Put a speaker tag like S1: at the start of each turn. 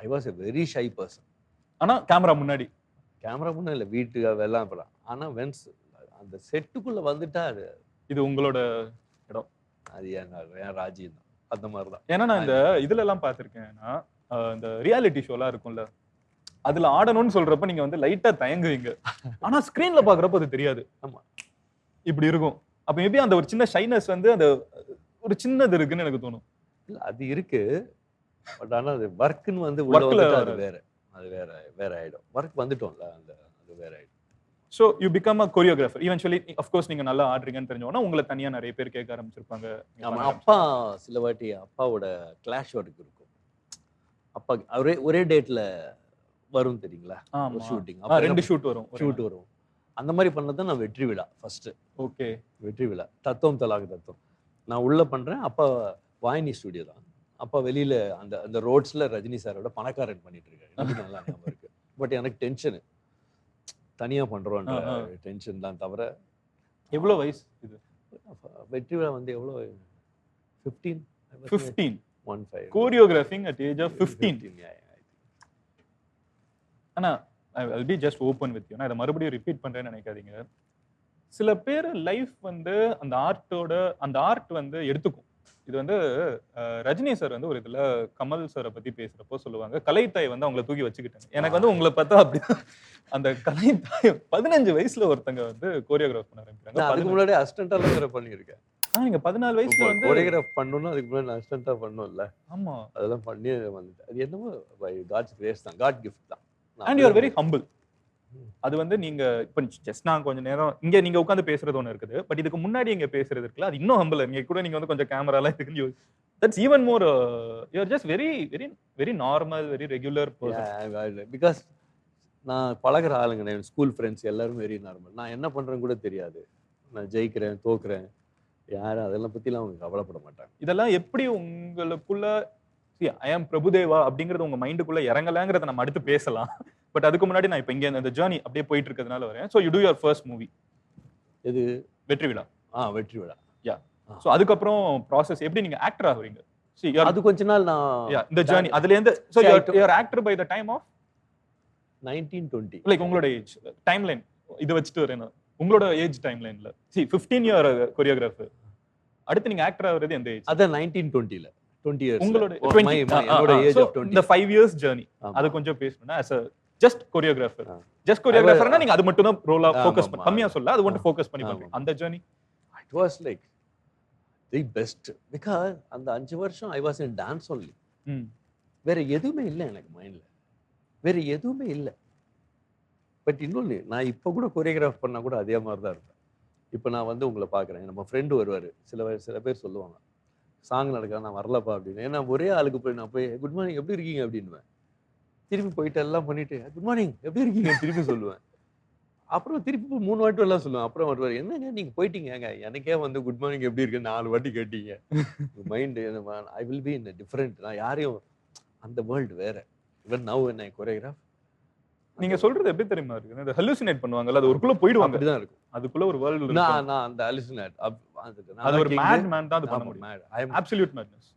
S1: I was a very shy person.
S2: ஆனா camera முன்னாடி
S1: camera முன்னே இல்லை, வீட்டுக்கு எல்லாம் அப்புறம். ஆனால் வென்ஸ் அந்த செட்டுக்குள்ளே வந்துட்டா அது
S2: இது உங்களோட இடம்.
S1: அது என் ராஜ்யம் தான், அந்த மாதிரி தான்.
S2: ஏன்னா நான் இந்த இதுல எல்லாம் பார்த்துருக்கேன்னா இந்த ரியாலிட்டி ஷோலாம் இருக்கும்ல, அதுல ஆடணும்னு சொல்றப்ப நீங்க வந்து லைட்டா தயங்குவீங்க, ஆனா ஸ்கிரீன்ல பாக்குறப்ப அது தெரியாது.
S1: ஆமா,
S2: இப்படி இருக்கும். அப்ப மேபி அந்த ஒரு சின்ன ஷைனஸ் வந்து அந்த ஒரு சின்னது இருக்குன்னு எனக்கு தோணும்.
S1: இல்லை அது இருக்கு, பட் ஆனால் அது ஒர்க்குன்னு வந்து உள்ள வந்துட்டு அது வேற, அது வேற வேற ஆயிடும். ஒர்க் வந்துட்டோம்ல, அந்த அது வேற ஆயிடும்.
S2: So you become a choreographer eventually. Of course நீங்க நல்லா ஆடுறீங்கன்னு தெரிஞ்சோன்னா உங்களை தனியா நிறைய பேர் கேட்க ஆரம்பிச்சிருப்பாங்க.
S1: அப்பா சில வாட்டி அப்பாவோட கிளாஷ் ஒர்க் இருக்கும். அப்பா ஒரே டேட்ல வரும் தெரியுங்களா, ஷூட்டிங்.
S2: 2 ஷூட் வரும்.
S1: அந்த மாதிரி பண்ணது நான் வெற்றி விழா ஃபர்ஸ்ட்.
S2: ஓகே,
S1: வெற்றி விழா தத்துவம் தலாக் தத்துவம் நான் உள்ள பண்றேன். அப்பா வாயினி ஸ்டுடியோ தான். அப்பா வெளியில அந்த அந்த ரோட்ஸ்ல ரஜினி சாரோட பணக்காரன் பண்ணிட்டு இருக்காரு. எனக்கு நல்லா ஞாபகம் இருக்கு. பட் எனக்கு டென்ஷனு, தனியா பண்றோன்ற டென்ஷன் தான் தவிர.
S2: எவ்வளவு வயசு இது?
S1: வெற்றி விழா வந்து எவ்வளோ, 15
S2: கோரியோகிராஃபிங் அட் ஏஜ் ஆஃப் 15. ஆனா I'll be just open with you. நான் இதை மறுபடியும் ரிப்பீட் பண்றேன்னு நினைக்காதீங்க. சில பேர் லைஃப் வந்து அந்த ஆர்ட் வந்து எடுத்துக்கும். இது வந்து ரஜினி சார் வந்து ஒரு இதுல கமல் சாரை பத்தி பேசுறப்போ சொல்லுவாங்க, கலைத்தாய் வந்து அவங்கள தூக்கி வச்சுக்கிட்டாங்க. எனக்கு வந்து உங்களை பார்த்தா அப்படி அந்த கலைத்தாய் 15 வயசுல ஒருத்தங்க வந்து கோரியோகிராஃப் பண்ண ஆரம்பிக்கிறாங்க.
S1: அதுக்கு முன்னாடி அசிஸ்டன்டா வேற பண்ணியிருக்கேன்.
S2: நீங்க 14 வயசுல வந்து
S1: கோரியோகிராஃப் பண்ணணும்னா அதுக்கு முன்னாடி அசிஸ்டன்டா பண்ணணும்ல.
S2: ஆமா,
S1: அதெல்லாம் பண்ணி வந்துட்டு அது என்னமோ பை காட்ஸ் கிரேஸ் தான், காட் கிஃப்ட் தான்.
S2: And you are very humble. அது வந்து நீங்க இப்ப ஜஸ்ட் நான் கொஞ்ச நேரம் இங்க நீங்க உட்காந்து பேசுறது ஒண்ணு இருக்குது, பட் இதுக்கு முன்னாடி இங்க பேசுறது இருக்குல்ல, அது இன்னும் ஹம்பிள். நீங்க கூட நீங்க வந்து கொஞ்சம் கேமராலாம் இதுக்கு that's even more. You are just very very very normal, very regular person.
S1: Because நான் பழகிற ஆளுங்க, ஸ்கூல் ஃப்ரெண்ட்ஸ் எல்லாரும் வெரி நார்மல். நான் என்ன பண்றேன்னு கூட தெரியாது. நான் ஜெயிக்கிறேன் தோக்குறேன், யாரும் அதெல்லாம் பத்திலாம் அவங்க கவலைப்பட மாட்டாங்க.
S2: இதெல்லாம் எப்படி உங்களுக்குள்ள ஐ ஆம் பிரபுதேவா அப்படிங்கறது உங்க மைண்டுக்குள்ள இறங்கலங்கிறத நம்ம அடுத்து பேசலாம். பட் அதுக்கு முன்னாடி நான் இப்ப இங்க இந்த ஜர்னி அப்படியே போயிட்டு இருக்கிறதுனால வரேன். So you two your first movie. இது வெற்றி விழா. வெற்றி விழா. யா. ஸோ அதுக்கப்புறம் ப்ராசஸ் எப்படி நீங்க ஆக்டர் ஆகுறீங்க?
S1: அது கொஞ்ச நாள் நான்
S2: இந்த ஜர்னி அதுல இருந்து. So you are actor by the time of
S1: 1920.
S2: Like உங்களோட ஏஜ் டைம் லைன் இது வச்சுட்டு வரேன். உங்களோட ஏஜ் டைம் லைன்ல 15 இயர் கொரியோகிராஃபர். அடுத்து நீங்க ஆக்டர் ஆகுறது எந்த ஏஜ்?
S1: அத 1920ல 20 இயர்ஸ்.
S2: உங்களோட என்னோட ஏஜ் ஆஃப் 20. இந்த 5 இயர்ஸ் ஜர்னி அது கொஞ்சம் பேசணும்னா as a just choreographer. just choreographerனா நீங்க அது மட்டும் தான் ரோலா ஃபோக்கஸ் பண்ணி கம்மியா சொல்ல அது மட்டும் ஃபோக்கஸ் பண்ணி பண்றீங்க. அந்த journey
S1: it was like the best because அந்த 5 வருஷம் I was in dance only. வேற எதுவுமே இல்ல எனக்கு மைண்ட்ல, வேற எதுவுமே இல்ல. பட் இன்னொன்னு, நான் இப்ப கூட கொரியோகிராஃப் பண்ணா கூட அதே மாதிரி தான் இருப்பேன். இப்ப நான் வந்து உங்களை பாக்குறேன், நம்ம ஃப்ரெண்டு வருவாரு, சில பேர் சொல்லுவாங்க சாங் நடக்க நான் வரலப்பா அப்படின்னு. ஏன்னா ஒரே ஆளுக்கு போய் நான் போய் குட் மார்னிங் எப்படி இருக்கீங்க அப்படின்னுவேன். திருப்பி போயிட்டு எல்லாம் பண்ணிட்டு குட் மார்னிங் எப்படி இருக்கீங்க திருப்பி சொல்லுவேன். அப்புறம் திருப்பி 3 வாட்டி எல்லாம் சொல்லுவேன். அப்புறம் வருவார், என்னங்க நீங்க போயிட்டீங்க, எனக்கே வந்து குட் மார்னிங் எப்படி இருக்குன்னு 4 வாட்டி கேட்டீங்க. Mind I will be in different. நான் யாரையும் அந்த வேர்ல்டு வேற. Even now when I choreograph.
S2: நீங்க சொல்றது எப்படி தெரியுமா இருக்கு? அந்த ஹலூசினேட் பண்ணுவாங்கல்ல, அது ஒருக்குள்ள போய்டுவாங்க. அப்படிதான் இருக்கும். அதுக்குள்ள ஒரு வேர்ல்ட் இருக்கு.
S1: நான் அந்த ஹலூசினேட்
S2: அது ஒரு மேட் மேன் தான் அது பண்ண முடியும். ஐ அம் அப்சல்யூட் மேட்னஸ்.